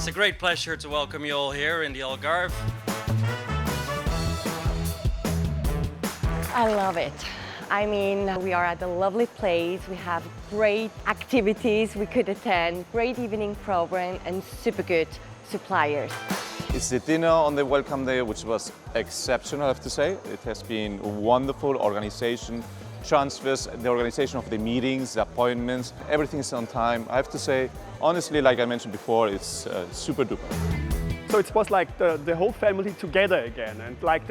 It's a great pleasure to welcome you all here in the Algarve. I love it. I mean, we are at a lovely place. We have great activities we could attend, great evening program, and super good suppliers. It's the dinner on the welcome day, which was exceptional, I have to say. It has been a wonderful organization, transfers, the organization of the meetings, the appointments, everything is on time. I have to say, honestly, like I mentioned before, it's super duper. So it was like the whole family together again, and like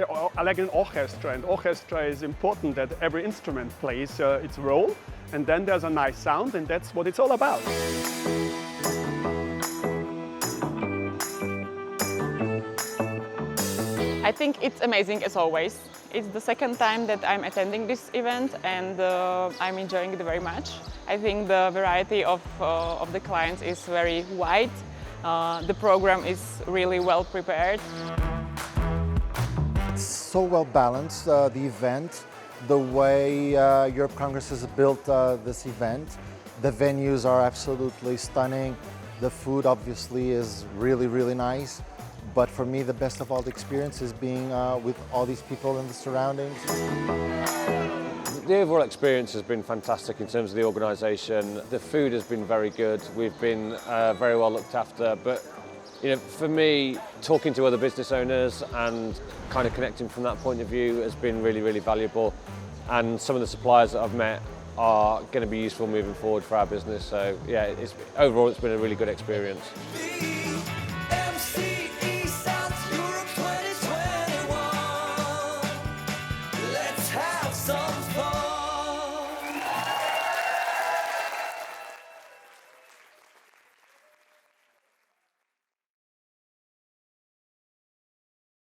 an orchestra. And orchestra is important that every instrument plays its role, and then there's a nice sound, and that's what it's all about. I think it's amazing as always. It's the second time that I'm attending this event, and I'm enjoying it very much. I think the variety of the clients is very wide. The program is really well prepared. It's so well balanced, the event, the way Europe Congress has built this event. The venues are absolutely stunning. The food obviously is really, really nice. But for me, the best of all the experience is being with all these people in the surroundings. The overall experience has been fantastic in terms of the organisation. The food has been very good. We've been very well looked after. But for me, talking to other business owners and kind of connecting from that point of view has been really, really valuable. And some of the suppliers that I've met are going to be useful moving forward for our business. So yeah, overall it's been a really good experience.